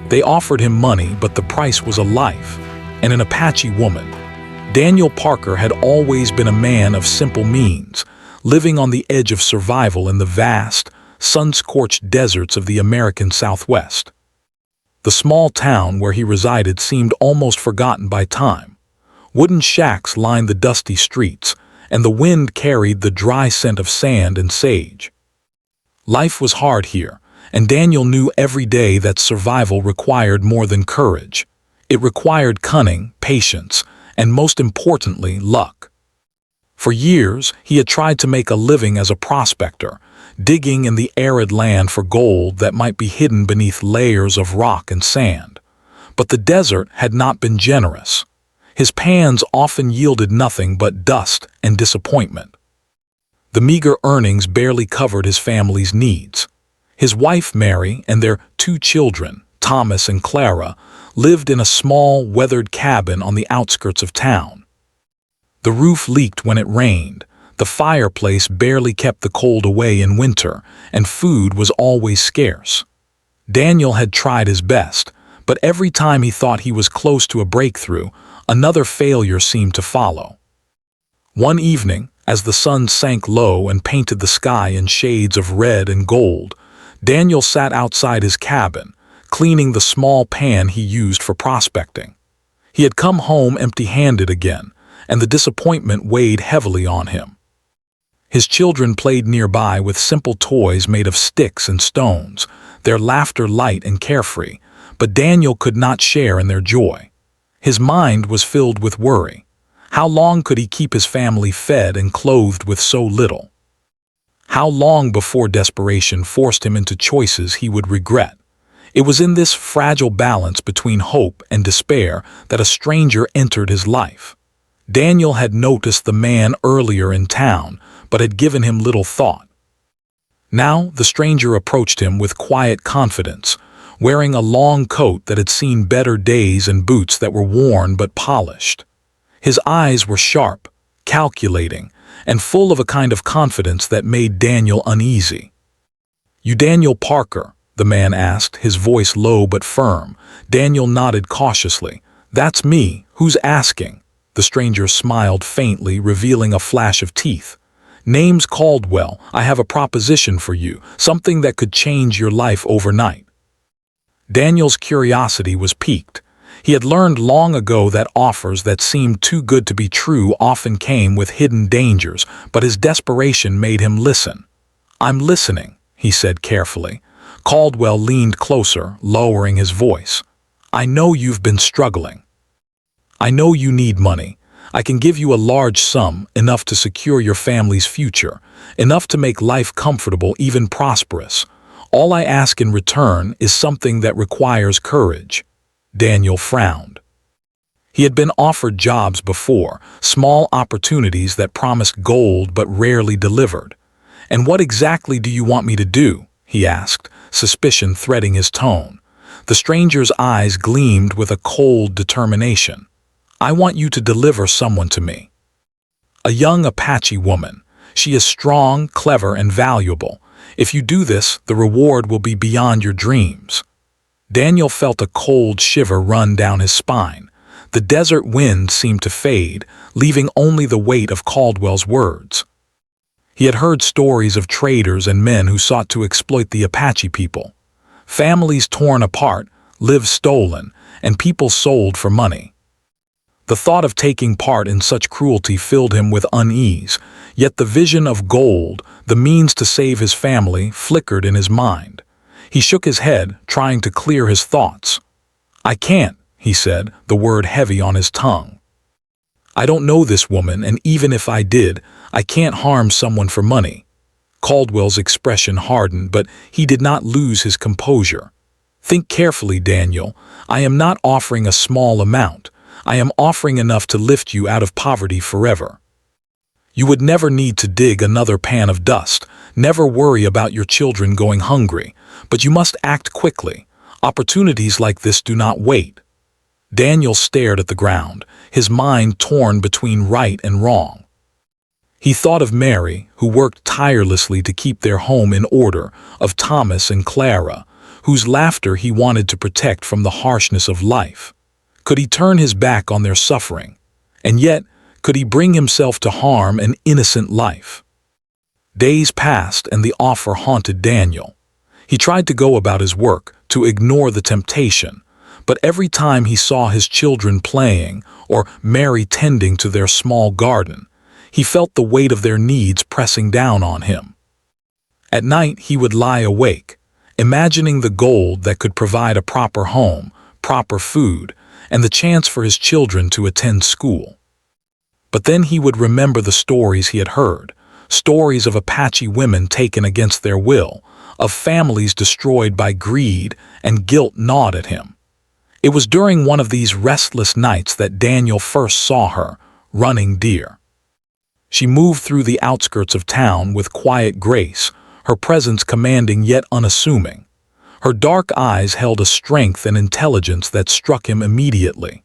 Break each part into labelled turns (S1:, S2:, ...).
S1: They offered him money, but the price was a life, and an Apache woman. Daniel Parker had always been a man of simple means, living on the edge of survival in the vast, sun-scorched deserts of the American Southwest. The small town where he resided seemed almost forgotten by time. Wooden shacks lined the dusty streets, and the wind carried the dry scent of sand and sage. Life was hard here, and Daniel knew every day that survival required more than courage. It required cunning, patience, and most importantly, luck. For years, he had tried to make a living as a prospector, digging in the arid land for gold that might be hidden beneath layers of rock and sand. But the desert had not been generous. His pans often yielded nothing but dust and disappointment. The meager earnings barely covered his family's needs. His wife, Mary, and their 2 children, Thomas and Clara, lived in a small, weathered cabin on the outskirts of town. The roof leaked when it rained, the fireplace barely kept the cold away in winter, and food was always scarce. Daniel had tried his best, but every time he thought he was close to a breakthrough, another failure seemed to follow. One evening, as the sun sank low and painted the sky in shades of red and gold, Daniel sat outside his cabin, cleaning the small pan he used for prospecting. He had come home empty-handed again, and the disappointment weighed heavily on him. His children played nearby with simple toys made of sticks and stones, their laughter light and carefree, but Daniel could not share in their joy. His mind was filled with worry. How long could he keep his family fed and clothed with so little? How long before desperation forced him into choices he would regret? It was in this fragile balance between hope and despair that a stranger entered his life. Daniel had noticed the man earlier in town, but had given him little thought. Now the stranger approached him with quiet confidence, wearing a long coat that had seen better days and boots that were worn but polished. His eyes were sharp, calculating, and full of a kind of confidence that made Daniel uneasy. "You Daniel Parker?" the man asked, his voice low but firm. Daniel nodded cautiously. "That's me. Who's asking?" The stranger smiled faintly, revealing a flash of teeth. "Name's Caldwell. I have a proposition for you, something that could change your life overnight." Daniel's curiosity was piqued. He had learned long ago that offers that seemed too good to be true often came with hidden dangers, but his desperation made him listen. "I'm listening," he said carefully. Caldwell leaned closer, lowering his voice. "I know you've been struggling. I know you need money. I can give you a large sum, enough to secure your family's future, enough to make life comfortable, even prosperous. All I ask in return is something that requires courage." Daniel frowned. He had been offered jobs before, small opportunities that promised gold but rarely delivered. "And what exactly do you want me to do?" he asked, suspicion threading his tone. The stranger's eyes gleamed with a cold determination. "I want you to deliver someone to me. A young Apache woman. She is strong, clever, and valuable. If you do this, the reward will be beyond your dreams." Daniel felt a cold shiver run down his spine. The desert wind seemed to fade, leaving only the weight of Caldwell's words. He had heard stories of traders and men who sought to exploit the Apache people. Families torn apart, lives stolen, and people sold for money. The thought of taking part in such cruelty filled him with unease, yet the vision of gold, the means to save his family, flickered in his mind. He shook his head, trying to clear his thoughts. "I can't," he said, the word heavy on his tongue. "I don't know this woman, and even if I did, I can't harm someone for money." Caldwell's expression hardened, but he did not lose his composure. "Think carefully, Daniel. I am not offering a small amount. I am offering enough to lift you out of poverty forever. You would never need to dig another pan of dust, never worry about your children going hungry, but you must act quickly. Opportunities like this do not wait." Daniel stared at the ground, his mind torn between right and wrong. He thought of Mary, who worked tirelessly to keep their home in order, of Thomas and Clara, whose laughter he wanted to protect from the harshness of life. Could he turn his back on their suffering? And yet, could he bring himself to harm an innocent life? Days passed and the offer haunted Daniel. He tried to go about his work, to ignore the temptation, but every time he saw his children playing or Mary tending to their small garden, he felt the weight of their needs pressing down on him. At night he would lie awake, imagining the gold that could provide a proper home, proper food, and the chance for his children to attend school. But then he would remember the stories he had heard, stories of Apache women taken against their will, of families destroyed by greed, and guilt gnawed at him. It was during one of these restless nights that Daniel first saw her, running deer. She moved through the outskirts of town with quiet grace, her presence commanding yet unassuming. Her dark eyes held a strength and intelligence that struck him immediately.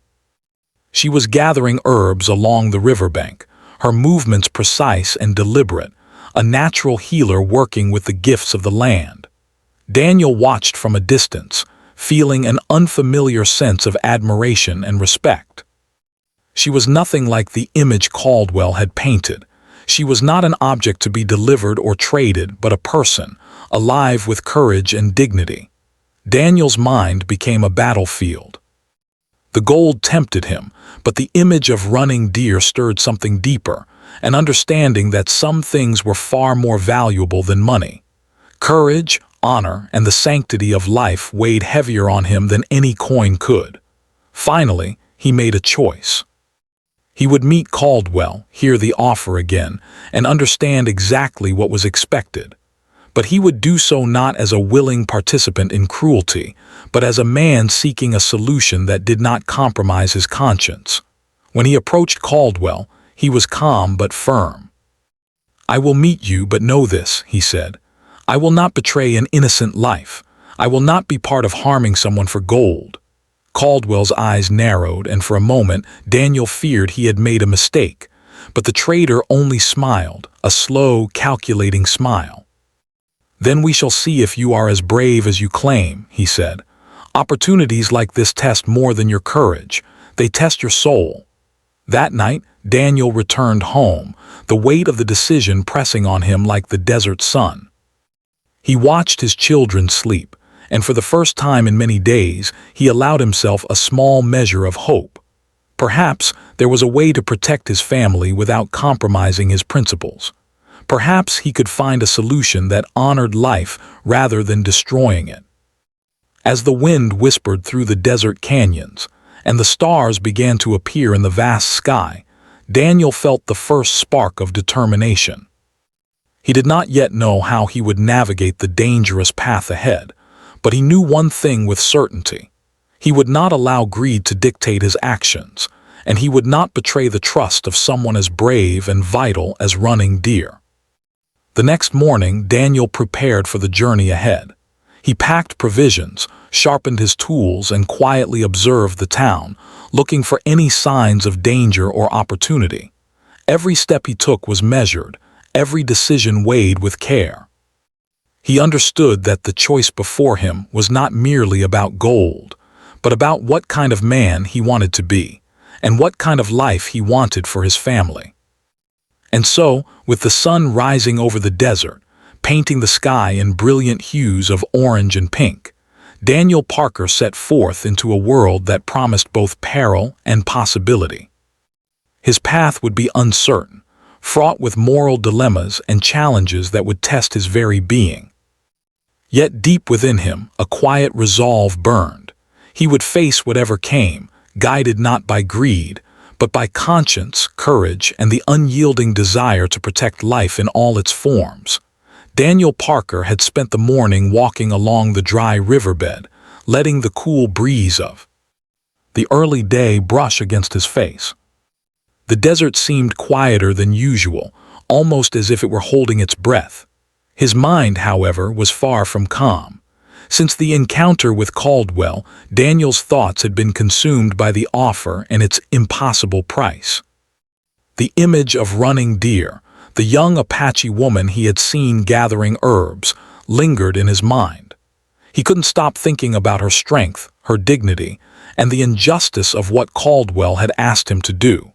S1: She was gathering herbs along the riverbank, her movements precise and deliberate, a natural healer working with the gifts of the land. Daniel watched from a distance, feeling an unfamiliar sense of admiration and respect. She was nothing like the image Caldwell had painted. She was not an object to be delivered or traded, but a person, alive with courage and dignity. Daniel's mind became a battlefield. The gold tempted him, but the image of running deer stirred something deeper, an understanding that some things were far more valuable than money. Courage, honor, and the sanctity of life weighed heavier on him than any coin could. Finally, he made a choice. He would meet Caldwell, hear the offer again, and understand exactly what was expected. But he would do so not as a willing participant in cruelty, but as a man seeking a solution that did not compromise his conscience. When he approached Caldwell, he was calm but firm. "I will meet you, but know this," he said. "I will not betray an innocent life. I will not be part of harming someone for gold." Caldwell's eyes narrowed, and for a moment Daniel feared he had made a mistake, but the trader only smiled, a slow, calculating smile. "Then we shall see if you are as brave as you claim," he said. "Opportunities like this test more than your courage. They test your soul." That night, Daniel returned home, the weight of the decision pressing on him like the desert sun. He watched his children sleep, and for the first time in many days, he allowed himself a small measure of hope. Perhaps there was a way to protect his family without compromising his principles. Perhaps he could find a solution that honored life rather than destroying it. As the wind whispered through the desert canyons, and the stars began to appear in the vast sky, Daniel felt the first spark of determination. He did not yet know how he would navigate the dangerous path ahead, but he knew one thing with certainty. He would not allow greed to dictate his actions, and he would not betray the trust of someone as brave and vital as running deer. The next morning, Daniel prepared for the journey ahead. He packed provisions, sharpened his tools, and quietly observed the town, looking for any signs of danger or opportunity. Every step he took was measured, every decision weighed with care. He understood that the choice before him was not merely about gold, but about what kind of man he wanted to be, and what kind of life he wanted for his family. And so, with the sun rising over the desert, painting the sky in brilliant hues of orange and pink, Daniel Parker set forth into a world that promised both peril and possibility. His path would be uncertain, fraught with moral dilemmas and challenges that would test his very being. Yet deep within him, a quiet resolve burned. He would face whatever came, guided not by greed, but by conscience, courage, and the unyielding desire to protect life in all its forms. Daniel Parker had spent the morning walking along the dry riverbed, letting the cool breeze of the early day brush against his face. The desert seemed quieter than usual, almost as if it were holding its breath. His mind, however, was far from calm. Since the encounter with Caldwell, Daniel's thoughts had been consumed by the offer and its impossible price. The image of running deer, the young Apache woman he had seen gathering herbs, lingered in his mind. He couldn't stop thinking about her strength, her dignity, and the injustice of what Caldwell had asked him to do.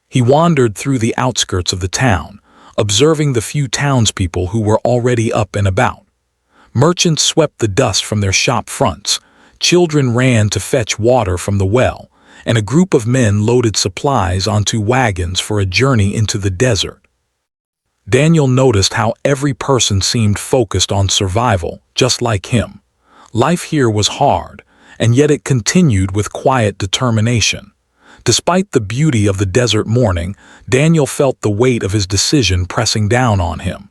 S1: He wandered through the outskirts of the town, observing the few townspeople who were already up and about. Merchants swept the dust from their shop fronts, children ran to fetch water from the well, and a group of men loaded supplies onto wagons for a journey into the desert. Daniel noticed how every person seemed focused on survival, just like him. Life here was hard, and yet it continued with quiet determination. Despite the beauty of the desert morning, Daniel felt the weight of his decision pressing down on him.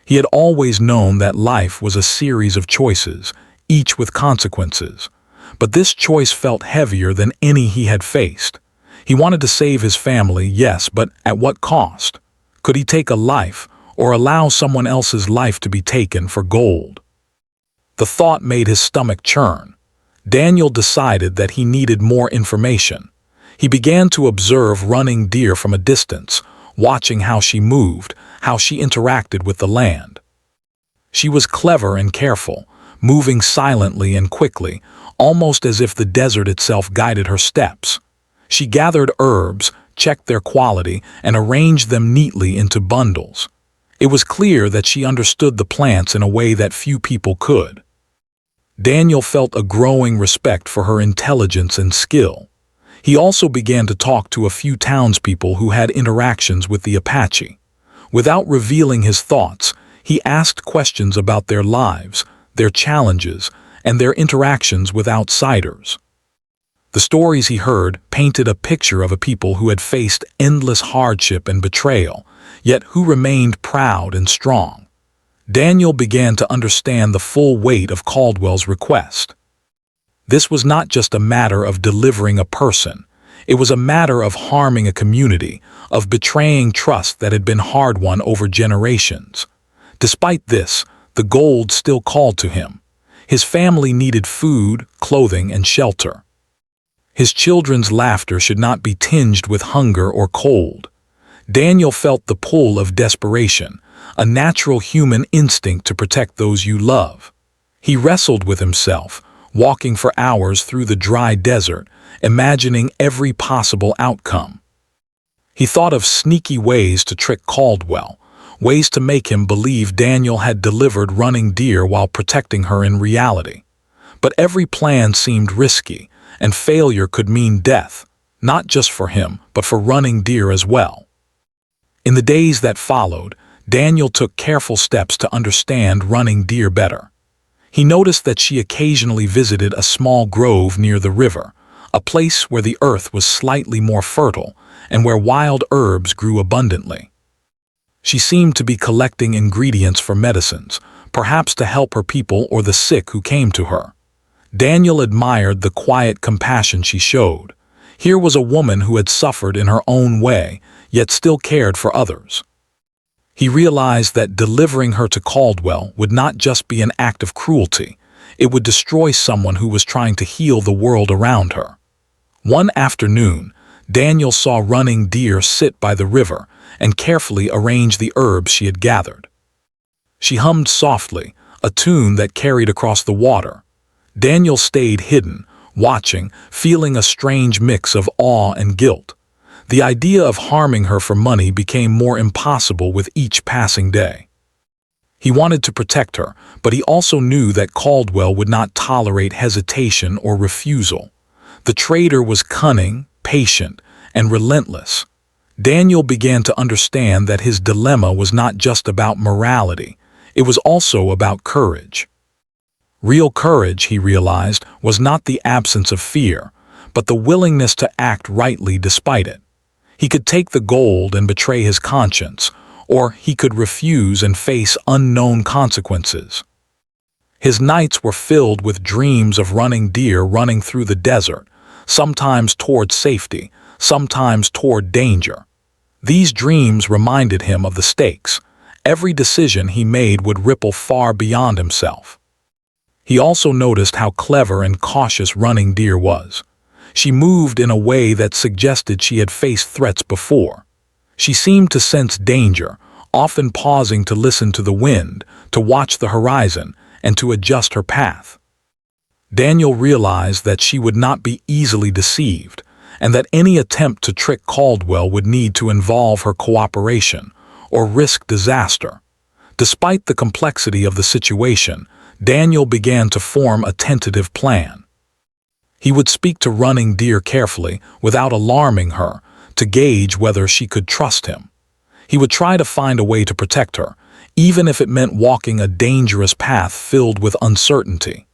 S1: He had always known that life was a series of choices, each with consequences. But this choice felt heavier than any he had faced. He wanted to save his family, yes, but at what cost? Could he take a life, or allow someone else's life to be taken for gold? The thought made his stomach churn. Daniel decided that he needed more information. He began to observe running deer from a distance, watching how she moved, how she interacted with the land. She was clever and careful, moving silently and quickly, almost as if the desert itself guided her steps. She gathered herbs, checked their quality, and arranged them neatly into bundles. It was clear that she understood the plants in a way that few people could. Daniel felt a growing respect for her intelligence and skill. He also began to talk to a few townspeople who had interactions with the Apache. Without revealing his thoughts, he asked questions about their lives, their challenges, and their interactions with outsiders. The stories he heard painted a picture of a people who had faced endless hardship and betrayal, yet who remained proud and strong. Daniel began to understand the full weight of Caldwell's request. This was not just a matter of delivering a person. It was a matter of harming a community, of betraying trust that had been hard-won over generations. Despite this, the gold still called to him. His family needed food, clothing, and shelter. His children's laughter should not be tinged with hunger or cold. Daniel felt the pull of desperation, a natural human instinct to protect those you love. He wrestled with himself, walking for hours through the dry desert, imagining every possible outcome. He thought of sneaky ways to trick Caldwell, ways to make him believe Daniel had delivered running deer while protecting her in reality. But every plan seemed risky, and failure could mean death, not just for him, but for running deer as well. In the days that followed, Daniel took careful steps to understand running deer better. He noticed that she occasionally visited a small grove near the river, a place where the earth was slightly more fertile and where wild herbs grew abundantly. She seemed to be collecting ingredients for medicines, perhaps to help her people or the sick who came to her. Daniel admired the quiet compassion she showed. Here was a woman who had suffered in her own way, yet still cared for others. He realized that delivering her to Caldwell would not just be an act of cruelty, it would destroy someone who was trying to heal the world around her. One afternoon, Daniel saw running deer sit by the river and carefully arrange the herbs she had gathered. She hummed softly, a tune that carried across the water. Daniel stayed hidden, watching, feeling a strange mix of awe and guilt. The idea of harming her for money became more impossible with each passing day. He wanted to protect her, but he also knew that Caldwell would not tolerate hesitation or refusal. The trader was cunning, patient, and relentless. Daniel began to understand that his dilemma was not just about morality, it was also about courage. Real courage, he realized, was not the absence of fear, but the willingness to act rightly despite it. He could take the gold and betray his conscience, or he could refuse and face unknown consequences. His nights were filled with dreams of running deer running through the desert, sometimes toward safety, sometimes toward danger. These dreams reminded him of the stakes. Every decision he made would ripple far beyond himself. He also noticed how clever and cautious running deer was. She moved in a way that suggested she had faced threats before. She seemed to sense danger, often pausing to listen to the wind, to watch the horizon, and to adjust her path. Daniel realized that she would not be easily deceived, and that any attempt to trick Caldwell would need to involve her cooperation or risk disaster. Despite the complexity of the situation, Daniel began to form a tentative plan. He would speak to Running Deer carefully, without alarming her, to gauge whether she could trust him. He would try to find a way to protect her, even if it meant walking a dangerous path filled with uncertainty.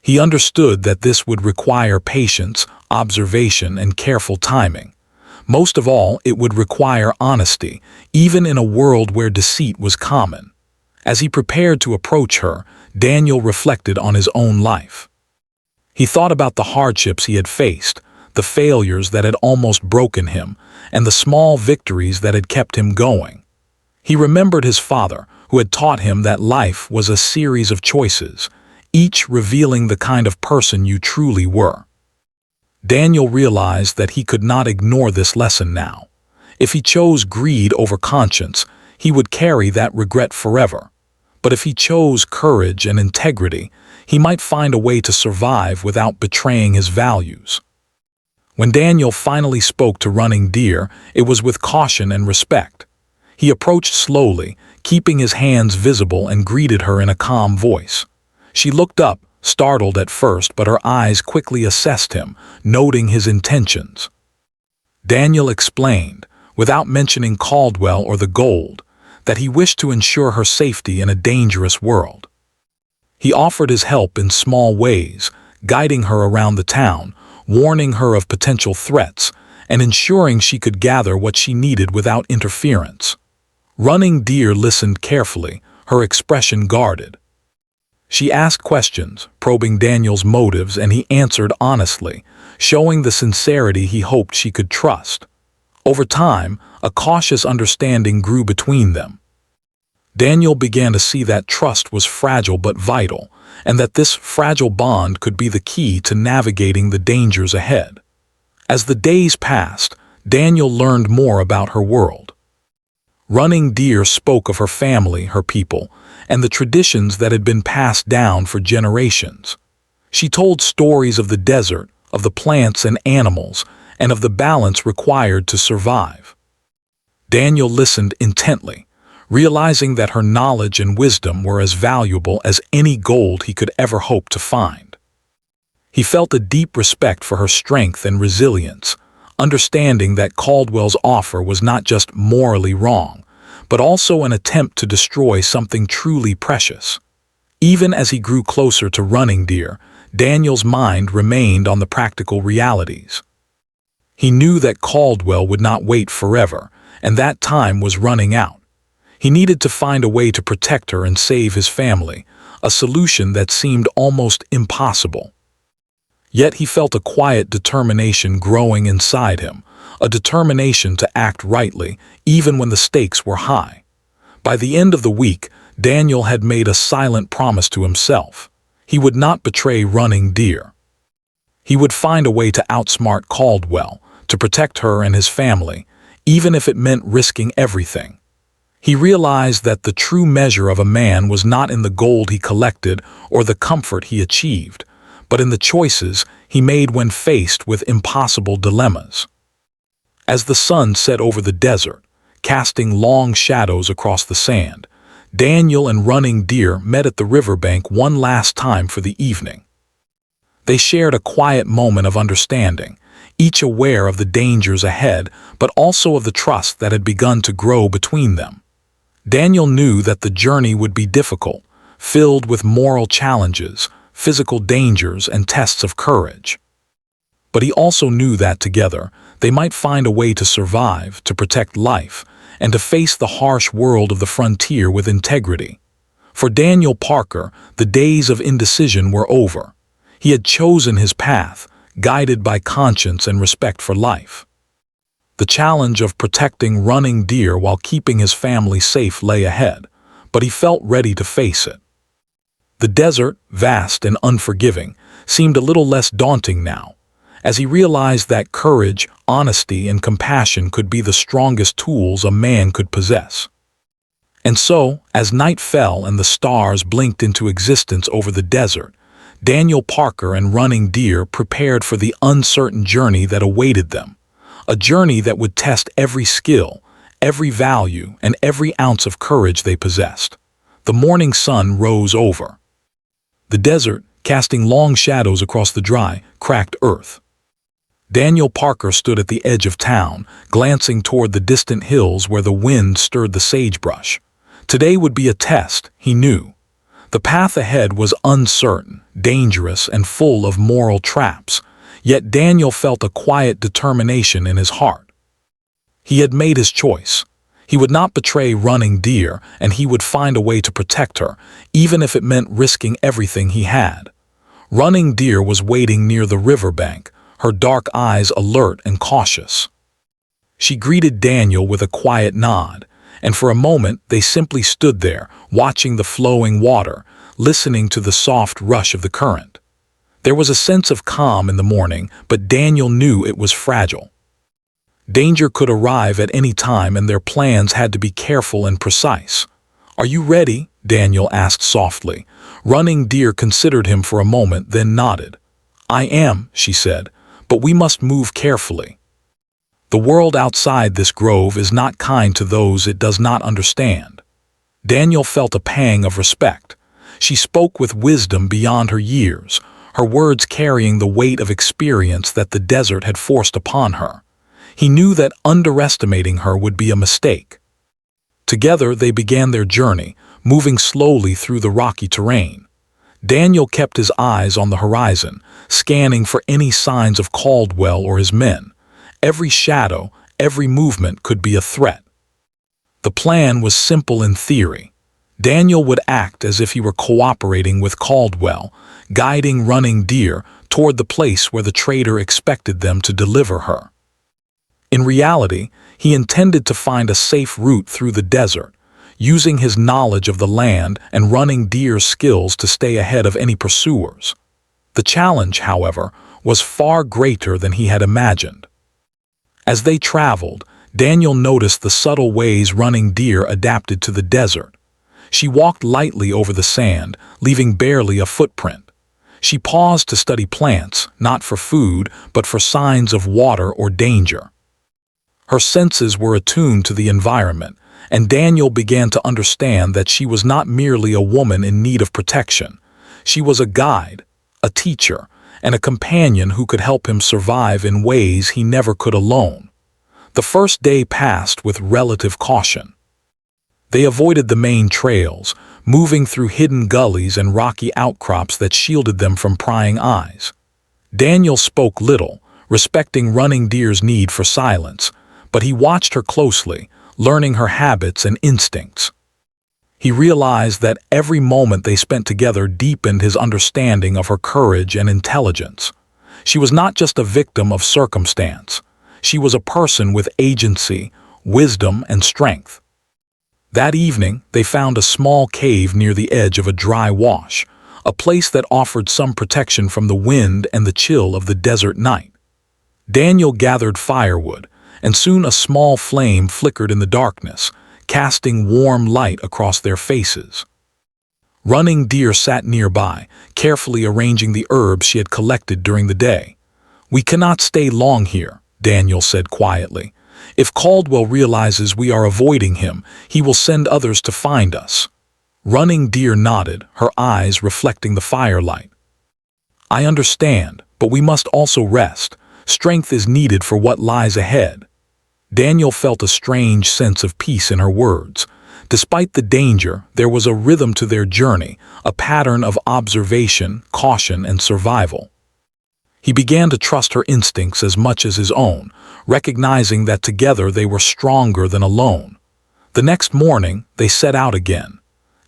S1: He understood that this would require patience, observation, and careful timing. Most of all, it would require honesty, even in a world where deceit was common. As he prepared to approach her, Daniel reflected on his own life. He thought about the hardships he had faced, the failures that had almost broken him, and the small victories that had kept him going. He remembered his father, who had taught him that life was a series of choices, each revealing the kind of person you truly were. Daniel realized that he could not ignore this lesson now. If he chose greed over conscience, he would carry that regret forever. But if he chose courage and integrity, he might find a way to survive without betraying his values. When Daniel finally spoke to Running Deer, it was with caution and respect. He approached slowly, keeping his hands visible, and greeted her in a calm voice. She looked up, startled at first, but her eyes quickly assessed him, noting his intentions. Daniel explained, without mentioning Caldwell or the gold, that he wished to ensure her safety in a dangerous world. He offered his help in small ways, guiding her around the town, warning her of potential threats, and ensuring she could gather what she needed without interference. Running Deer listened carefully, her expression guarded. She asked questions, probing Daniel's motives, and he answered honestly, showing the sincerity he hoped she could trust. Over time, a cautious understanding grew between them. Daniel began to see that trust was fragile but vital, and that this fragile bond could be the key to navigating the dangers ahead. As the days passed, Daniel learned more about her world. Running Deer spoke of her family, her people, and the traditions that had been passed down for generations. She told stories of the desert, of the plants and animals, and of the balance required to survive. Daniel listened intently, realizing that her knowledge and wisdom were as valuable as any gold he could ever hope to find. He felt a deep respect for her strength and resilience, understanding that Caldwell's offer was not just morally wrong, but also an attempt to destroy something truly precious. Even as he grew closer to Running Deer, Daniel's mind remained on the practical realities. He knew that Caldwell would not wait forever, and that time was running out. He needed to find a way to protect her and save his family, a solution that seemed almost impossible. Yet he felt a quiet determination growing inside him, a determination to act rightly, even when the stakes were high. By the end of the week, Daniel had made a silent promise to himself. He would not betray Running Deer. He would find a way to outsmart Caldwell, to protect her and his family, even if it meant risking everything. He realized that the true measure of a man was not in the gold he collected or the comfort he achieved, but in the choices he made when faced with impossible dilemmas. As the sun set over the desert, casting long shadows across the sand, Daniel and Running Deer met at the riverbank one last time for the evening. They shared a quiet moment of understanding, each aware of the dangers ahead, but also of the trust that had begun to grow between them. Daniel knew that the journey would be difficult, filled with moral challenges, physical dangers, and tests of courage. But he also knew that together, they might find a way to survive, to protect life, and to face the harsh world of the frontier with integrity. For Daniel Parker, the days of indecision were over. He had chosen his path, guided by conscience and respect for life. The challenge of protecting Running Deer while keeping his family safe lay ahead, but he felt ready to face it. The desert, vast and unforgiving, seemed a little less daunting now, as he realized that courage, honesty, and compassion could be the strongest tools a man could possess. And so, as night fell and the stars blinked into existence over the desert, Daniel Parker and Running Deer prepared for the uncertain journey that awaited them, a journey that would test every skill, every value, and every ounce of courage they possessed. The morning sun rose over the desert, casting long shadows across the dry, cracked earth. Daniel Parker stood at the edge of town, glancing toward the distant hills where the wind stirred the sagebrush. Today would be a test, he knew. The path ahead was uncertain, dangerous, and full of moral traps, yet Daniel felt a quiet determination in his heart. He had made his choice. He would not betray Running Deer, and he would find a way to protect her, even if it meant risking everything he had. Running Deer was waiting near the riverbank, her dark eyes alert and cautious. She greeted Daniel with a quiet nod, and for a moment they simply stood there, watching the flowing water, listening to the soft rush of the current. There was a sense of calm in the morning, but Daniel knew it was fragile. Danger could arrive at any time, and their plans had to be careful and precise. "Are you ready?" Daniel asked softly. Running Deer considered him for a moment, then nodded. "I am," she said, "but we must move carefully. The world outside this grove is not kind to those it does not understand." Daniel felt a pang of respect. She spoke with wisdom beyond her years, her words carrying the weight of experience that the desert had forced upon her. He knew that underestimating her would be a mistake. Together they began their journey, moving slowly through the rocky terrain. Daniel kept his eyes on the horizon, scanning for any signs of Caldwell or his men. Every shadow, every movement could be a threat. The plan was simple in theory. Daniel would act as if he were cooperating with Caldwell, guiding Running Deer toward the place where the traitor expected them to deliver her. In reality, he intended to find a safe route through the desert, using his knowledge of the land and Running Deer's skills to stay ahead of any pursuers. The challenge, however, was far greater than he had imagined. As they traveled, Daniel noticed the subtle ways Running Deer adapted to the desert. She walked lightly over the sand, leaving barely a footprint. She paused to study plants, not for food, but for signs of water or danger. Her senses were attuned to the environment, and Daniel began to understand that she was not merely a woman in need of protection. She was a guide, a teacher, and a companion who could help him survive in ways he never could alone. The first day passed with relative caution. They avoided the main trails, moving through hidden gullies and rocky outcrops that shielded them from prying eyes. Daniel spoke little, respecting Running Deer's need for silence, but he watched her closely, learning her habits and instincts. He realized that every moment they spent together deepened his understanding of her courage and intelligence. She was not just a victim of circumstance. She was a person with agency, wisdom, and strength. That evening, they found a small cave near the edge of a dry wash, a place that offered some protection from the wind and the chill of the desert night. Daniel gathered firewood, and soon a small flame flickered in the darkness, casting warm light across their faces. Running Deer sat nearby, carefully arranging the herbs she had collected during the day. "We cannot stay long here," Daniel said quietly. "If Caldwell realizes we are avoiding him, he will send others to find us." Running Deer nodded, her eyes reflecting the firelight. "I understand, but we must also rest. Strength is needed for what lies ahead." Daniel felt a strange sense of peace in her words. Despite the danger, there was a rhythm to their journey, a pattern of observation, caution, and survival. He began to trust her instincts as much as his own, recognizing that together they were stronger than alone. The next morning, they set out again.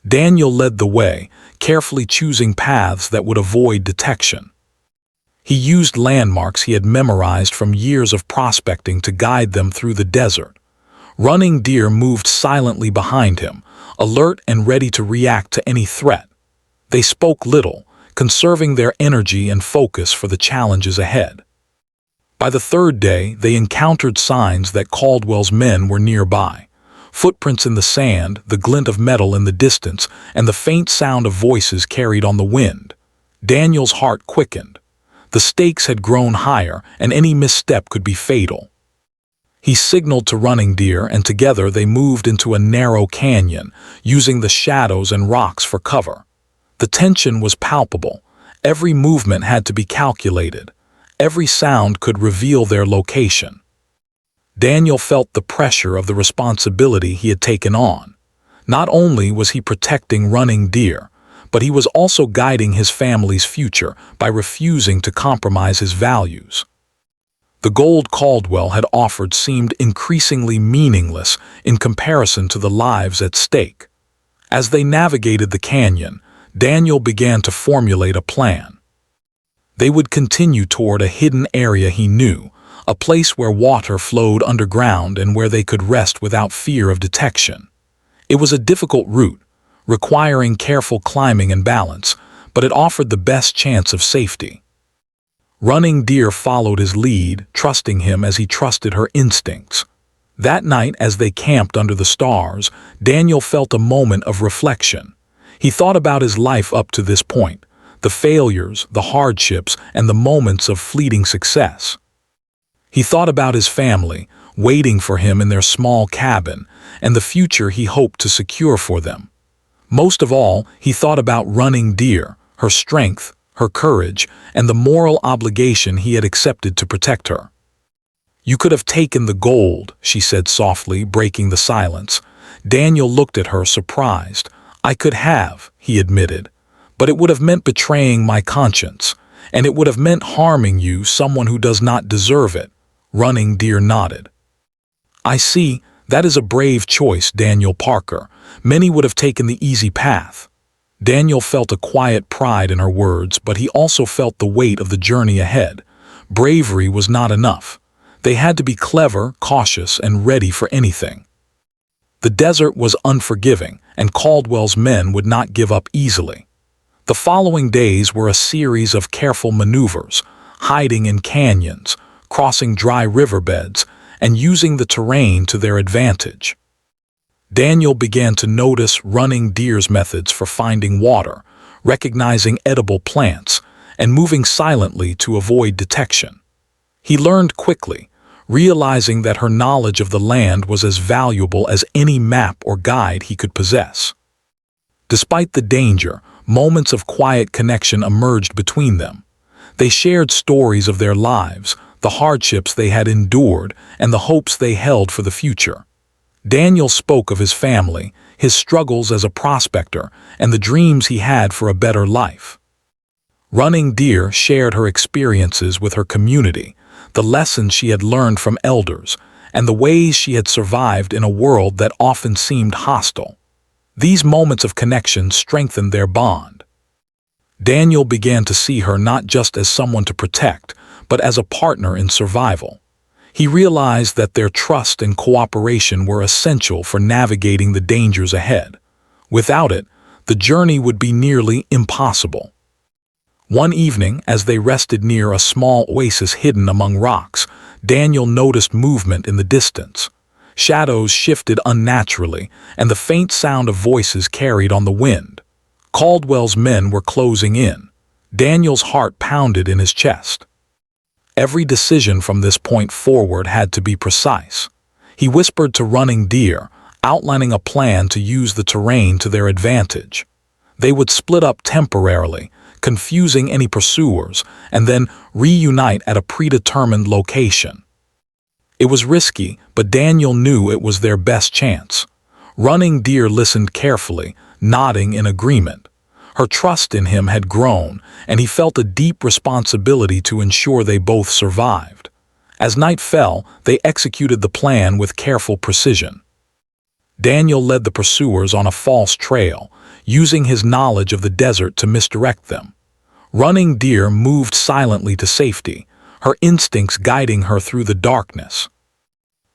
S1: Daniel led the way, carefully choosing paths that would avoid detection. He used landmarks he had memorized from years of prospecting to guide them through the desert. Running Deer moved silently behind him, alert and ready to react to any threat. They spoke little, conserving their energy and focus for the challenges ahead. By the third day, they encountered signs that Caldwell's men were nearby. footprints in the sand, the glint of metal in the distance, and the faint sound of voices carried on the wind. Daniel's heart quickened. The stakes had grown higher, and any misstep could be fatal. He signaled to Running Deer, and together they moved into a narrow canyon, using the shadows and rocks for cover. The tension was palpable. Every movement had to be calculated. Every sound could reveal their location. Daniel felt the pressure of the responsibility he had taken on. Not only was he protecting Running Deer, but he was also guiding his family's future by refusing to compromise his values. The gold Caldwell had offered seemed increasingly meaningless in comparison to the lives at stake. As they navigated the canyon, Daniel began to formulate a plan. They would continue toward a hidden area he knew, a place where water flowed underground and where they could rest without fear of detection. It was a difficult route, requiring careful climbing and balance, but it offered the best chance of safety. Running Deer followed his lead, trusting him as he trusted her instincts. That night, as they camped under the stars, Daniel felt a moment of reflection. He thought about his life up to this point, the failures, the hardships, and the moments of fleeting success. He thought about his family, waiting for him in their small cabin, and the future he hoped to secure for them. Most of all, he thought about Running Deer, her strength, her courage, and the moral obligation he had accepted to protect her. "You could have taken the gold," she said softly, breaking the silence. Daniel looked at her, surprised. "I could have," he admitted, "but it would have meant betraying my conscience, and it would have meant harming you, someone who does not deserve it." Running Deer nodded. "I see. That is a brave choice, Daniel Parker. Many would have taken the easy path." Daniel felt a quiet pride in her words, but he also felt the weight of the journey ahead. Bravery was not enough. They had to be clever, cautious, and ready for anything. The desert was unforgiving, and Caldwell's men would not give up easily. The following days were a series of careful maneuvers, hiding in canyons, crossing dry riverbeds, and using the terrain to their advantage. Daniel began to notice Running Deer's methods for finding water, recognizing edible plants, and moving silently to avoid detection. He learned quickly, realizing that her knowledge of the land was as valuable as any map or guide he could possess. Despite the danger, moments of quiet connection emerged between them. They shared stories of their lives, the hardships they had endured, and the hopes they held for the future. Daniel spoke of his family, his struggles as a prospector, and the dreams he had for a better life. Running Deer shared her experiences with her community, the lessons she had learned from elders, and the ways she had survived in a world that often seemed hostile. These moments of connection strengthened their bond. Daniel began to see her not just as someone to protect, but as a partner in survival. He realized that their trust and cooperation were essential for navigating the dangers ahead. Without it, the journey would be nearly impossible. One evening, as they rested near a small oasis hidden among rocks, Daniel noticed movement in the distance. Shadows shifted unnaturally, and the faint sound of voices carried on the wind. Caldwell's men were closing in. Daniel's heart pounded in his chest. Every decision from this point forward had to be precise. He whispered to Running Deer, outlining a plan to use the terrain to their advantage. They would split up temporarily, confusing any pursuers, and then reunite at a predetermined location. It was risky, but Daniel knew it was their best chance. Running Deer listened carefully, nodding in agreement. Her trust in him had grown, and he felt a deep responsibility to ensure they both survived. As night fell, they executed the plan with careful precision. Daniel led the pursuers on a false trail, using his knowledge of the desert to misdirect them. Running Deer moved silently to safety, her instincts guiding her through the darkness.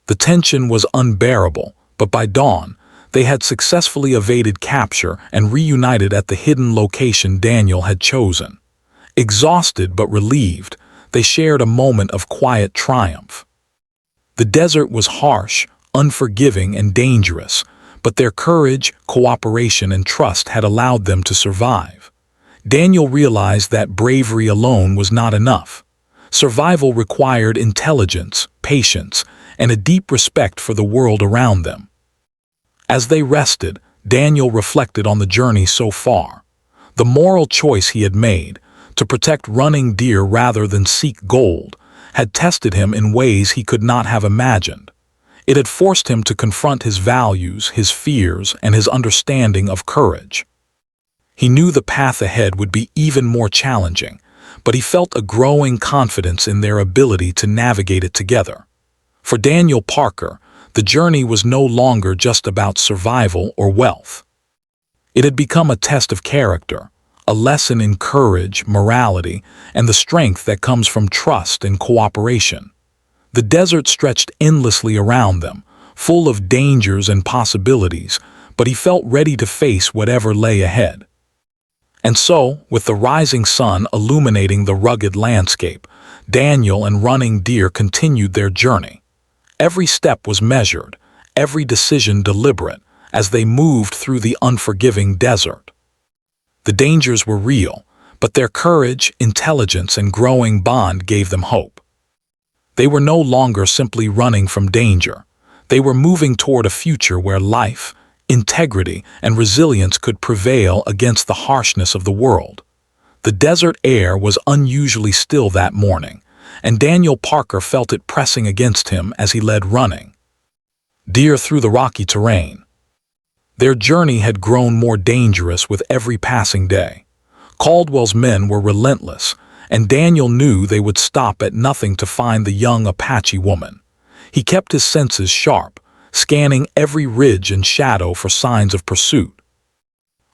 S1: The tension was unbearable, but by dawn, they had successfully evaded capture and reunited at the hidden location Daniel had chosen. Exhausted but relieved, they shared a moment of quiet triumph. The desert was harsh, unforgiving and dangerous, but their courage, cooperation, and trust had allowed them to survive. Daniel realized that bravery alone was not enough. Survival required intelligence, patience, and a deep respect for the world around them. As they rested, Daniel reflected on the journey so far. The moral choice he had made, to protect running deer rather than seek gold, had tested him in ways he could not have imagined. It had forced him to confront his values, his fears, and his understanding of courage. He knew the path ahead would be even more challenging, but he felt a growing confidence in their ability to navigate it together. For Daniel Parker, the journey was no longer just about survival or wealth. It had become a test of character, a lesson in courage, morality, and the strength that comes from trust and cooperation. The desert stretched endlessly around them, full of dangers and possibilities, but he felt ready to face whatever lay ahead. And so, with the rising sun illuminating the rugged landscape, Daniel and Running Deer continued their journey. Every step was measured, every decision deliberate, as they moved through the unforgiving desert. The dangers were real, but their courage, intelligence, and growing bond gave them hope. They were no longer simply running from danger. They were moving toward a future where life, integrity, and resilience could prevail against the harshness of the world. The desert air was unusually still that morning, and Daniel Parker felt it pressing against him as he led Running Deer through the rocky terrain. Their journey had grown more dangerous with every passing day. Caldwell's men were relentless, and Daniel knew they would stop at nothing to find the young Apache woman. He kept his senses sharp, scanning every ridge and shadow for signs of pursuit.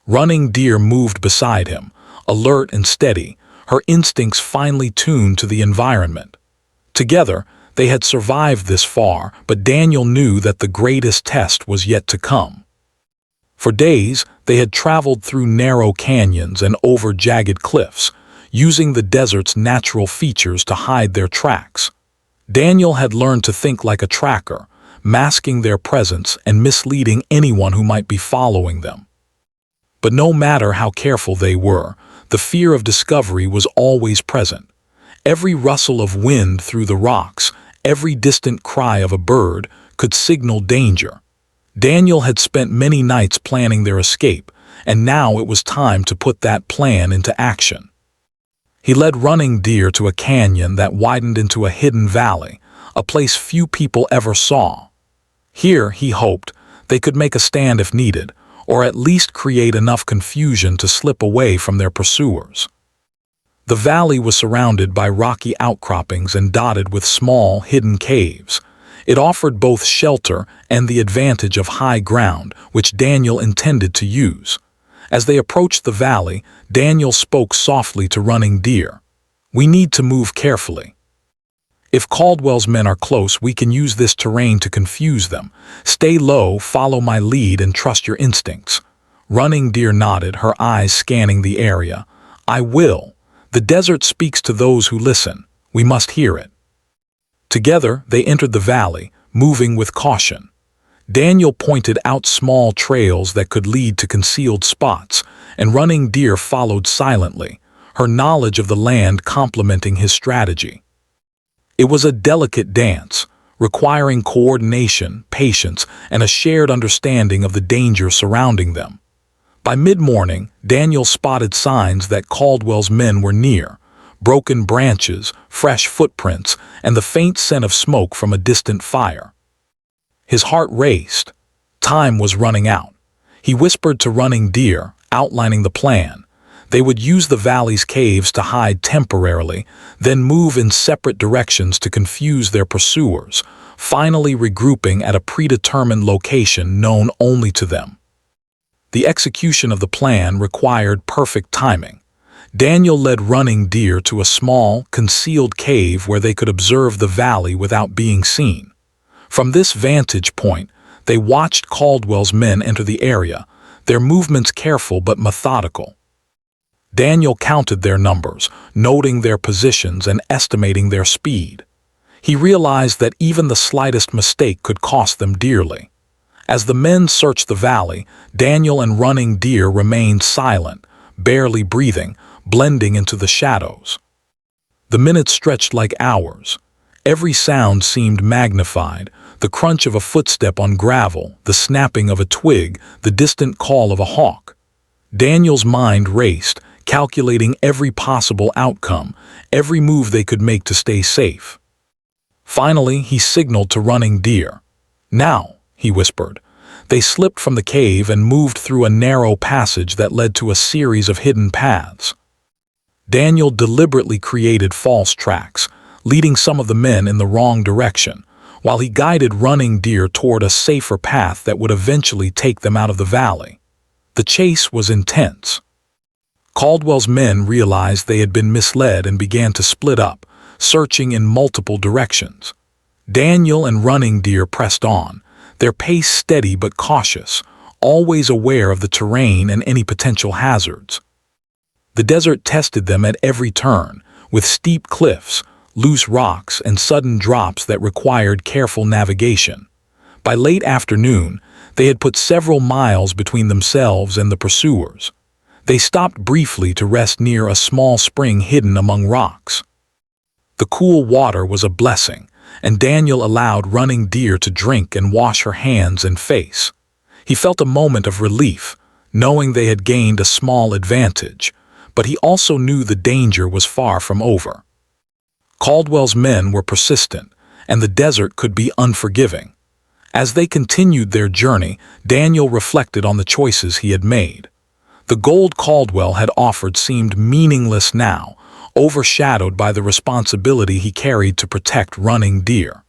S1: Running Deer moved beside him, alert and steady, her instincts finely tuned to the environment. Together, they had survived this far, but Daniel knew that the greatest test was yet to come. For days, they had traveled through narrow canyons and over jagged cliffs, using the desert's natural features to hide their tracks. Daniel had learned to think like a tracker, masking their presence and misleading anyone who might be following them. But no matter how careful they were, the fear of discovery was always present. Every rustle of wind through the rocks, every distant cry of a bird, could signal danger. Daniel had spent many nights planning their escape, and now it was time to put that plan into action. He led Running Deer to a canyon that widened into a hidden valley, a place few people ever saw. Here, he hoped, they could make a stand if needed, or at least create enough confusion to slip away from their pursuers. The valley was surrounded by rocky outcroppings and dotted with small, hidden caves. It offered both shelter and the advantage of high ground, which Daniel intended to use. As they approached the valley, Daniel spoke softly to Running Deer. "We need to move carefully. If Caldwell's men are close, we can use this terrain to confuse them. Stay low, follow my lead, and trust your instincts." Running Deer nodded, her eyes scanning the area. "I will. The desert speaks to those who listen. We must hear it." Together, they entered the valley, moving with caution. Daniel pointed out small trails that could lead to concealed spots, and Running Deer followed silently, her knowledge of the land complementing his strategy. It was a delicate dance, requiring coordination, patience, and a shared understanding of the danger surrounding them. By mid-morning, Daniel spotted signs that Caldwell's men were near: broken branches, fresh footprints, and the faint scent of smoke from a distant fire. His heart raced. Time was running out. He whispered to Running Deer, outlining the plan. They would use the valley's caves to hide temporarily, then move in separate directions to confuse their pursuers, finally regrouping at a predetermined location known only to them. The execution of the plan required perfect timing. Daniel led Running Deer to a small, concealed cave where they could observe the valley without being seen. From this vantage point, they watched Caldwell's men enter the area, their movements careful but methodical. Daniel counted their numbers, noting their positions and estimating their speed. He realized that even the slightest mistake could cost them dearly. As the men searched the valley, Daniel and Running Deer remained silent, barely breathing, blending into the shadows. The minutes stretched like hours. Every sound seemed magnified, the crunch of a footstep on gravel, the snapping of a twig, the distant call of a hawk. Daniel's mind raced, calculating every possible outcome, every move they could make to stay safe. Finally, he signaled to Running Deer. "Now," he whispered. They slipped from the cave and moved through a narrow passage that led to a series of hidden paths. Daniel deliberately created false tracks, leading some of the men in the wrong direction, while he guided Running Deer toward a safer path that would eventually take them out of the valley. The chase was intense. Caldwell's men realized they had been misled and began to split up, searching in multiple directions. Daniel and Running Deer pressed on, their pace steady but cautious, always aware of the terrain and any potential hazards. The desert tested them at every turn, with steep cliffs, loose rocks, and sudden drops that required careful navigation. By late afternoon, they had put several miles between themselves and the pursuers. They stopped briefly to rest near a small spring hidden among rocks. The cool water was a blessing, and Daniel allowed Running Deer to drink and wash her hands and face. He felt a moment of relief, knowing they had gained a small advantage, but he also knew the danger was far from over. Caldwell's men were persistent, and the desert could be unforgiving. As they continued their journey, Daniel reflected on the choices he had made. The gold Caldwell had offered seemed meaningless now, overshadowed by the responsibility he carried to protect Running Deer.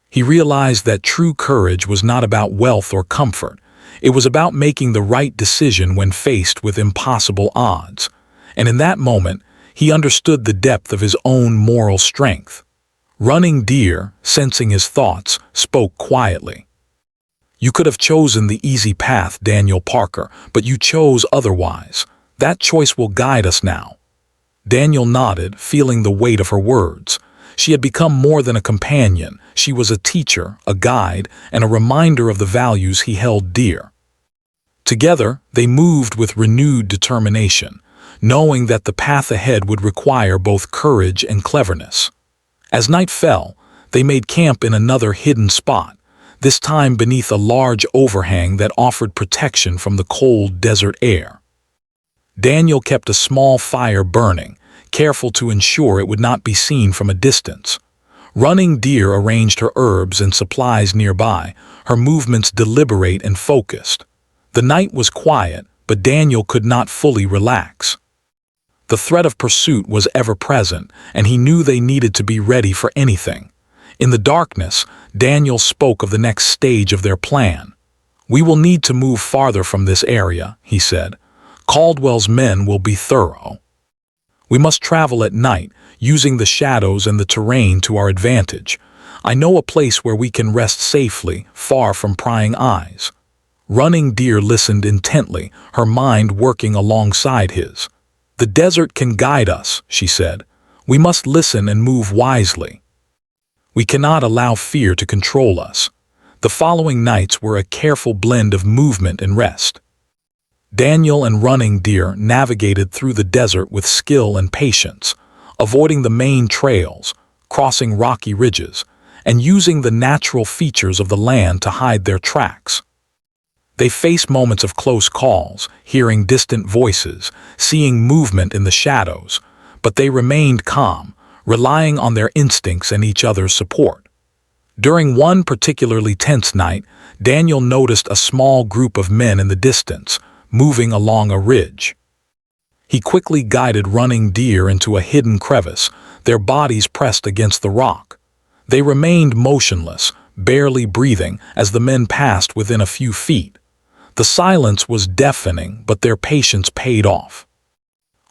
S1: He realized that true courage was not about wealth or comfort. It was about making the right decision when faced with impossible odds. And in that moment, he understood the depth of his own moral strength. Running Deer, sensing his thoughts, spoke quietly. "You could have chosen the easy path, Daniel Parker, but you chose otherwise. That choice will guide us now." Daniel nodded, feeling the weight of her words. She had become more than a companion. She was a teacher, a guide, and a reminder of the values he held dear. Together, they moved with renewed determination, knowing that the path ahead would require both courage and cleverness. As night fell, they made camp in another hidden spot, this time beneath a large overhang that offered protection from the cold desert air. Daniel kept a small fire burning, careful to ensure it would not be seen from a distance. Running Deer arranged her herbs and supplies nearby, her movements deliberate and focused. The night was quiet, but Daniel could not fully relax. The threat of pursuit was ever present, and he knew they needed to be ready for anything. In the darkness, Daniel spoke of the next stage of their plan. "We will need to move farther from this area," he said. "Caldwell's men will be thorough. We must travel at night, using the shadows and the terrain to our advantage. I know a place where we can rest safely, far from prying eyes." Running Deer listened intently, her mind working alongside his. "The desert can guide us," she said. "We must listen and move wisely. We cannot allow fear to control us." The following nights were a careful blend of movement and rest. Daniel and Running Deer navigated through the desert with skill and patience, avoiding the main trails, crossing rocky ridges, and using the natural features of the land to hide their tracks. They faced moments of close calls, hearing distant voices, seeing movement in the shadows, but they remained calm, relying on their instincts and each other's support. During one particularly tense night, Daniel noticed a small group of men in the distance, moving along a ridge. He quickly guided Running Deer into a hidden crevice, their bodies pressed against the rock. They remained motionless, barely breathing, as the men passed within a few feet. The silence was deafening, but their patience paid off.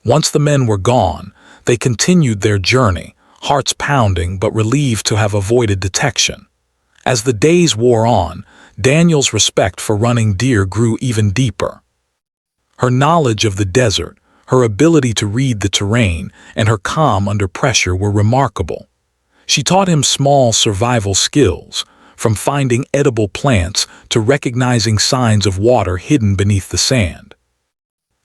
S1: Once the men were gone, they continued their journey, hearts pounding but relieved to have avoided detection. As the days wore on, Daniel's respect for Running Deer grew even deeper. Her knowledge of the desert, her ability to read the terrain, and her calm under pressure were remarkable. She taught him small survival skills, from finding edible plants to recognizing signs of water hidden beneath the sand.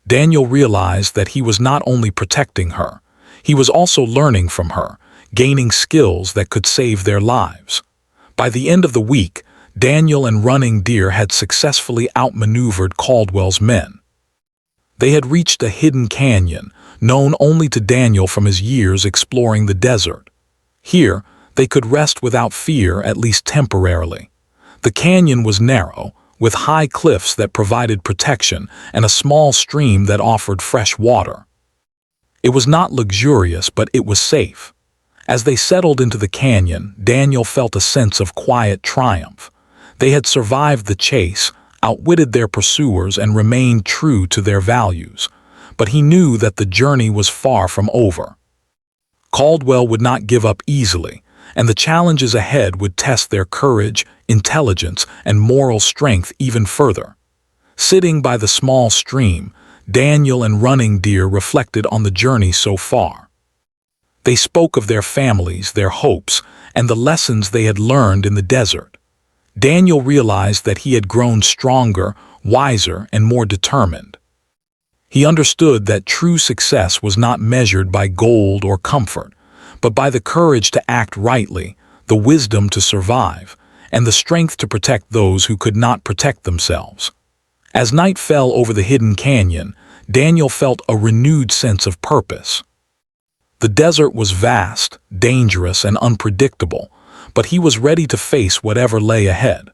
S1: Daniel realized that he was not only protecting her, he was also learning from her, gaining skills that could save their lives. By the end of the week, Daniel and Running Deer had successfully outmaneuvered Caldwell's men. They had reached a hidden canyon, known only to Daniel from his years exploring the desert. Here, they could rest without fear, at least temporarily. The canyon was narrow, with high cliffs that provided protection and a small stream that offered fresh water. It was not luxurious, but it was safe. As they settled into the canyon, Daniel felt a sense of quiet triumph. They had survived the chase, outwitted their pursuers, and remained true to their values. But he knew that the journey was far from over. Caldwell would not give up easily, and the challenges ahead would test their courage, intelligence, and moral strength even further. Sitting by the small stream, Daniel and Running Deer reflected on the journey so far. They spoke of their families, their hopes, and the lessons they had learned in the desert. Daniel realized that he had grown stronger, wiser, and more determined. He understood that true success was not measured by gold or comfort, but by the courage to act rightly, the wisdom to survive, and the strength to protect those who could not protect themselves. As night fell over the hidden canyon, Daniel felt a renewed sense of purpose. The desert was vast, dangerous, and unpredictable, but he was ready to face whatever lay ahead.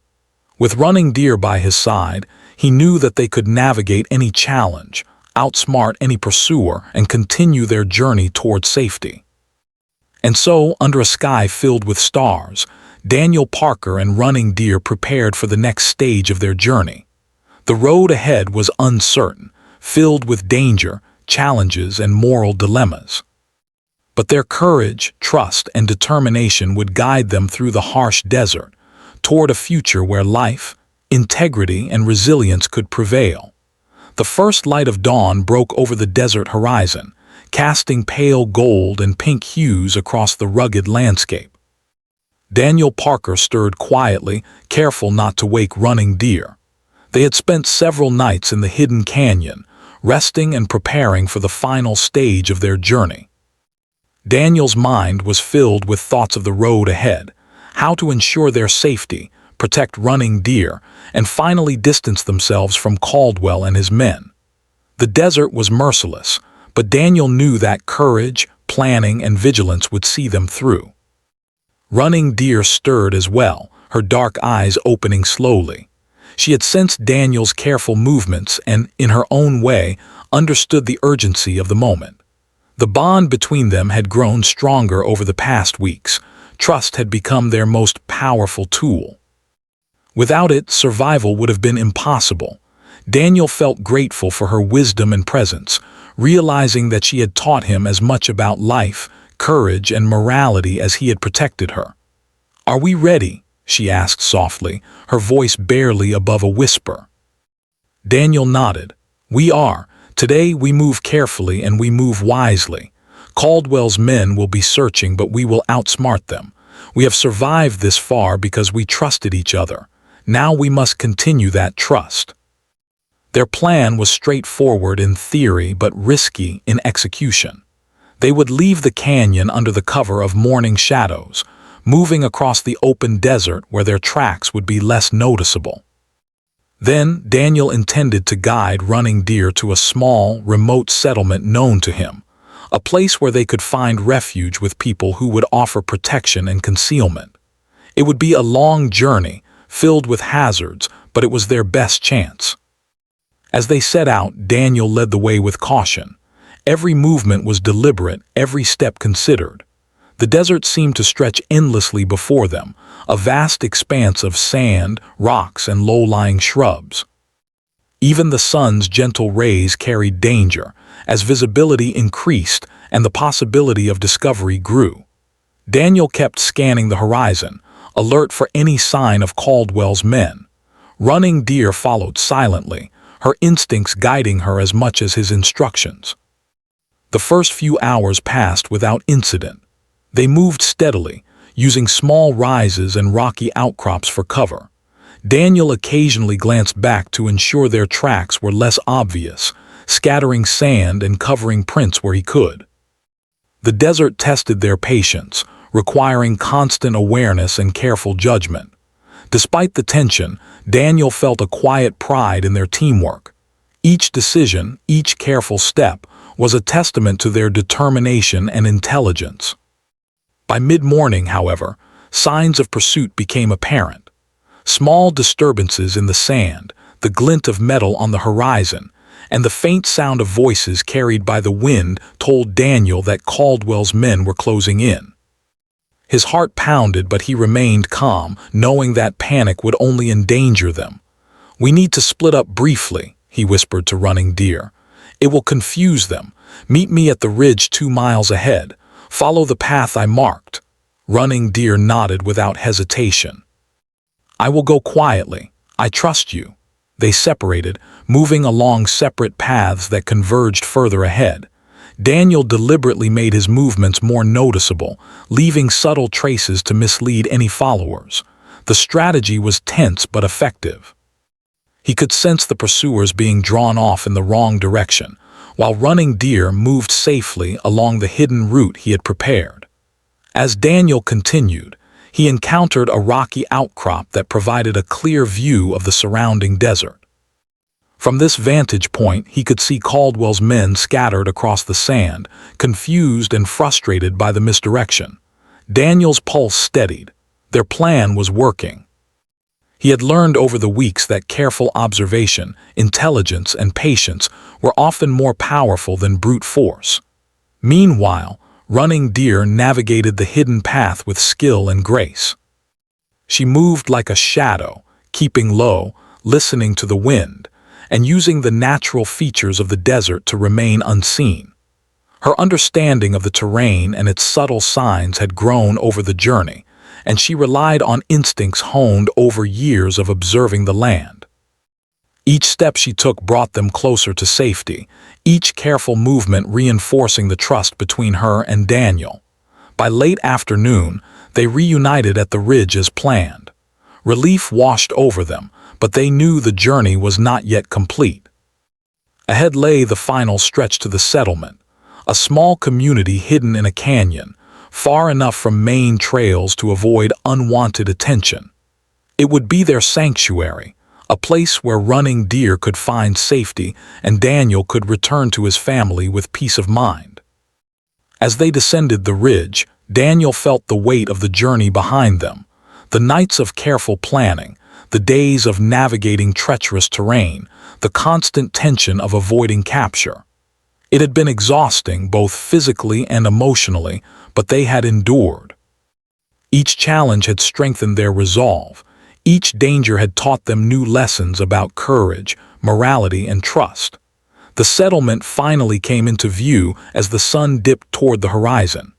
S1: With Running Deer by his side, he knew that they could navigate any challenge, outsmart any pursuer, and continue their journey toward safety. And so, under a sky filled with stars, Daniel Parker and Running Deer prepared for the next stage of their journey. The road ahead was uncertain, filled with danger, challenges, and moral dilemmas. But their courage, trust, and determination would guide them through the harsh desert, toward a future where life, integrity, and resilience could prevail. The first light of dawn broke over the desert horizon, casting pale gold and pink hues across the rugged landscape. Daniel Parker stirred quietly, careful not to wake Running Deer. They had spent several nights in the hidden canyon, resting and preparing for the final stage of their journey. Daniel's mind was filled with thoughts of the road ahead, how to ensure their safety, protect Running Deer, and finally distance themselves from Caldwell and his men. The desert was merciless, but Daniel knew that courage, planning, and vigilance would see them through. Running Deer stirred as well, her dark eyes opening slowly. She had sensed Daniel's careful movements and, in her own way, understood the urgency of the moment. The bond between them had grown stronger over the past weeks. Trust had become their most powerful tool. Without it, survival would have been impossible. Daniel felt grateful for her wisdom and presence, realizing that she had taught him as much about life, courage, and morality as he had protected her. "Are we ready?" she asked softly, her voice barely above a whisper. Daniel nodded. "We are. Today we move carefully and we move wisely. Caldwell's men will be searching, but we will outsmart them. We have survived this far because we trusted each other. Now we must continue that trust." Their plan was straightforward in theory but risky in execution. They would leave the canyon under the cover of morning shadows, moving across the open desert where their tracks would be less noticeable. Then Daniel intended to guide Running Deer to a small, remote settlement known to him, a place where they could find refuge with people who would offer protection and concealment. It would be a long journey, filled with hazards, but it was their best chance. As they set out, Daniel led the way with caution. Every movement was deliberate, every step considered. The desert seemed to stretch endlessly before them, a vast expanse of sand, rocks, and low-lying shrubs. Even the sun's gentle rays carried danger, as visibility increased and the possibility of discovery grew. Daniel kept scanning the horizon, alert for any sign of Caldwell's men. Running Deer followed silently, her instincts guiding her as much as his instructions. The first few hours passed without incident. They moved steadily, using small rises and rocky outcrops for cover. Daniel occasionally glanced back to ensure their tracks were less obvious, scattering sand and covering prints where he could. The desert tested their patience, requiring constant awareness and careful judgment. Despite the tension, Daniel felt a quiet pride in their teamwork. Each decision, each careful step, was a testament to their determination and intelligence. By mid-morning, however, signs of pursuit became apparent. Small disturbances in the sand, the glint of metal on the horizon, and the faint sound of voices carried by the wind told Daniel that Caldwell's men were closing in. His heart pounded, but he remained calm, knowing that panic would only endanger them. "We need to split up briefly," he whispered to Running Deer. "It will confuse them. Meet me at the ridge 2 miles ahead. Follow the path I marked." Running Deer nodded without hesitation. "I will go quietly. I trust you." They separated, moving along separate paths that converged further ahead. Daniel deliberately made his movements more noticeable, leaving subtle traces to mislead any followers. The strategy was tense but effective. He could sense the pursuers being drawn off in the wrong direction, while Running Deer moved safely along the hidden route he had prepared. As Daniel continued, he encountered a rocky outcrop that provided a clear view of the surrounding desert. From this vantage point, he could see Caldwell's men scattered across the sand, confused and frustrated by the misdirection. Daniel's pulse steadied. Their plan was working. He had learned over the weeks that careful observation, intelligence, and patience were often more powerful than brute force. Meanwhile, Running Deer navigated the hidden path with skill and grace. She moved like a shadow, keeping low, listening to the wind, and using the natural features of the desert to remain unseen. Her understanding of the terrain and its subtle signs had grown over the journey, and she relied on instincts honed over years of observing the land. Each step she took brought them closer to safety, each careful movement reinforcing the trust between her and Daniel. By late afternoon, they reunited at the ridge as planned. Relief washed over them, but they knew the journey was not yet complete. Ahead lay the final stretch to the settlement, a small community hidden in a canyon, far enough from main trails to avoid unwanted attention. It would be their sanctuary, a place where Running Deer could find safety and Daniel could return to his family with peace of mind. As they descended the ridge, Daniel felt the weight of the journey behind them, the nights of careful planning, the days of navigating treacherous terrain, the constant tension of avoiding capture. It had been exhausting both physically and emotionally, but they had endured. Each challenge had strengthened their resolve. Each danger had taught them new lessons about courage, morality, and trust. The settlement finally came into view as the sun dipped toward the horizon.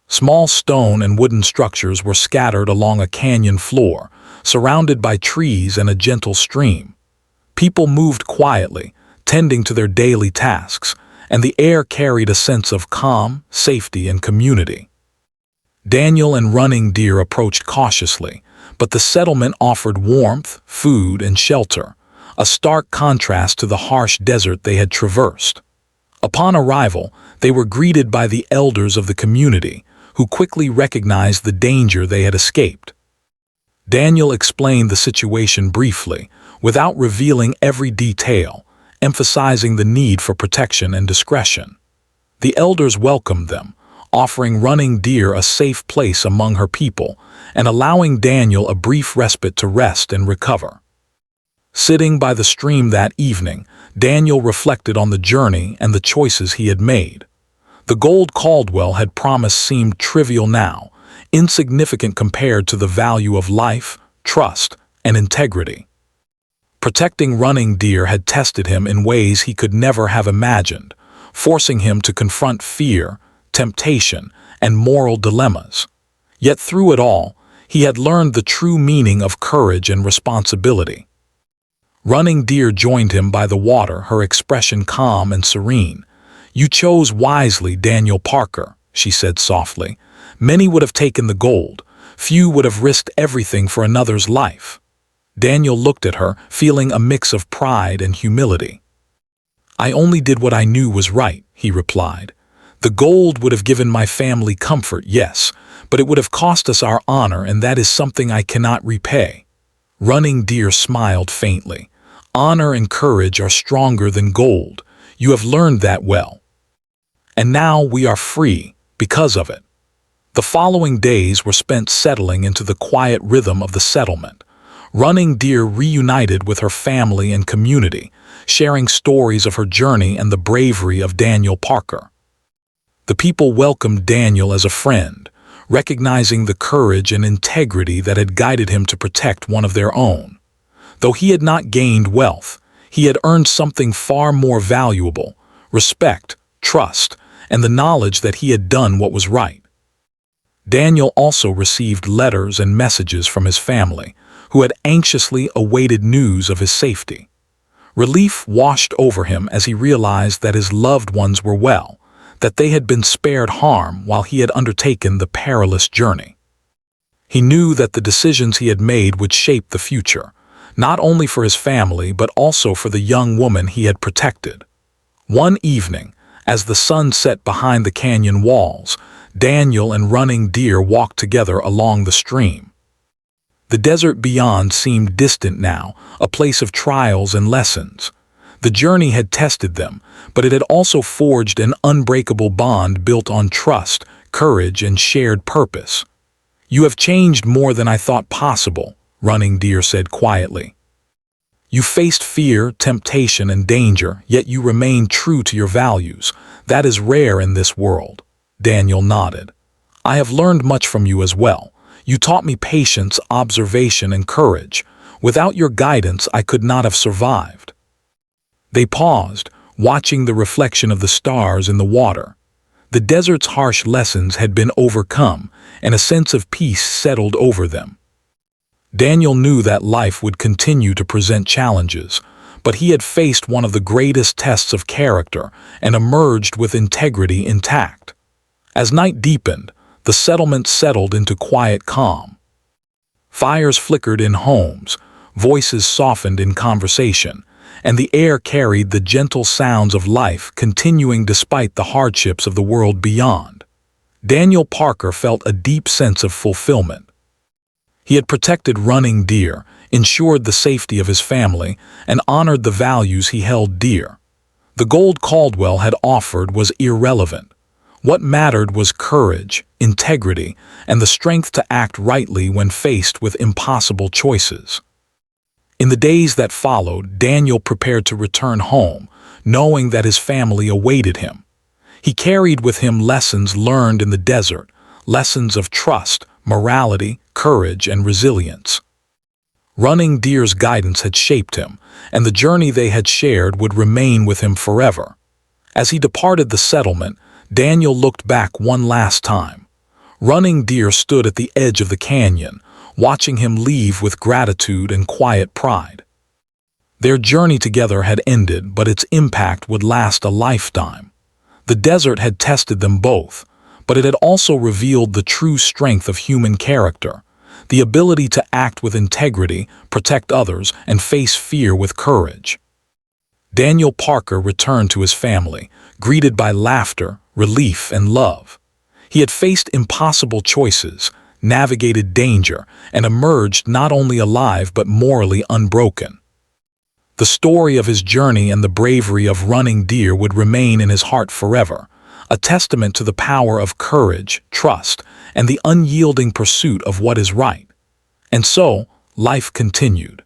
S1: Small stone and wooden structures were scattered along a canyon floor, surrounded by trees and a gentle stream. People moved quietly, tending to their daily tasks, and the air carried a sense of calm, safety, and community. Daniel and Running Deer approached cautiously, but the settlement offered warmth, food, and shelter, a stark contrast to the harsh desert they had traversed. Upon arrival, they were greeted by the elders of the community, who quickly recognized the danger they had escaped. Daniel explained the situation briefly, without revealing every detail, emphasizing the need for protection and discretion. The elders welcomed them, offering Running Deer a safe place among her people and allowing Daniel a brief respite to rest and recover. Sitting by the stream that evening, Daniel reflected on the journey and the choices he had made. The gold Caldwell had promised seemed trivial now, insignificant compared to the value of life, trust, and integrity. Protecting Running Deer had tested him in ways he could never have imagined, forcing him to confront fear, temptation, and moral dilemmas. Yet through it all, he had learned the true meaning of courage and responsibility. Running Deer joined him by the water, her expression calm and serene. "You chose wisely, Daniel Parker," she said softly. Many would have taken the gold. Few would have risked everything for another's life. Daniel looked at her, feeling a mix of pride and humility. "I only did what I knew was right," he replied. "The gold would have given my family comfort, yes, but it would have cost us our honor, and that is something I cannot repay." Running Deer smiled faintly. "Honor and courage are stronger than gold. You have learned that well. And now we are free because of it." The following days were spent settling into the quiet rhythm of the settlement. Running Deer reunited with her family and community, sharing stories of her journey and the bravery of Daniel Parker. The people welcomed Daniel as a friend, recognizing the courage and integrity that had guided him to protect one of their own. Though he had not gained wealth, he had earned something far more valuable: respect, trust, and the knowledge that he had done what was right. Daniel also received letters and messages from his family, who had anxiously awaited news of his safety. Relief washed over him as he realized that his loved ones were well, that they had been spared harm while he had undertaken the perilous journey. He knew that the decisions he had made would shape the future, not only for his family but also for the young woman he had protected. One evening, as the sun set behind the canyon walls, Daniel and Running Deer walked together along the stream. The desert beyond seemed distant now, a place of trials and lessons. The journey had tested them, but it had also forged an unbreakable bond built on trust, courage, and shared purpose. "You have changed more than I thought possible," Running Deer said quietly. "You faced fear, temptation, and danger, yet you remained true to your values. That is rare in this world." Daniel nodded. "I have learned much from you as well. You taught me patience, observation, and courage. Without your guidance, I could not have survived." They paused, watching the reflection of the stars in the water. The desert's harsh lessons had been overcome, and a sense of peace settled over them. Daniel knew that life would continue to present challenges, but he had faced one of the greatest tests of character and emerged with integrity intact. As night deepened, the settlement settled into quiet calm. Fires flickered in homes, voices softened in conversation, and the air carried the gentle sounds of life continuing despite the hardships of the world beyond. Daniel Parker felt a deep sense of fulfillment. He had protected Running Deer, ensured the safety of his family, and honored the values he held dear. The gold Caldwell had offered was irrelevant. What mattered was courage, integrity, and the strength to act rightly when faced with impossible choices. In the days that followed, Daniel prepared to return home, knowing that his family awaited him. He carried with him lessons learned in the desert, lessons of trust, morality, courage, and resilience. Running Deer's guidance had shaped him, and the journey they had shared would remain with him forever. As he departed the settlement, Daniel looked back one last time. Running Deer stood at the edge of the canyon, watching him leave with gratitude and quiet pride. Their journey together had ended, but its impact would last a lifetime. The desert had tested them both, but it had also revealed the true strength of human character, the ability to act with integrity, protect others, and face fear with courage. Daniel Parker returned to his family, greeted by laughter, relief, and love. He had faced impossible choices, navigated danger, and emerged not only alive but morally unbroken. The story of his journey and the bravery of Running Deer would remain in his heart forever, a testament to the power of courage, trust, and the unyielding pursuit of what is right. And so, life continued.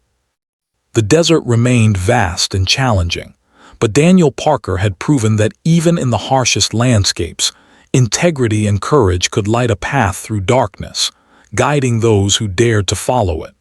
S1: The desert remained vast and challenging, but Daniel Parker had proven that even in the harshest landscapes, integrity and courage could light a path through darkness, guiding those who dared to follow it.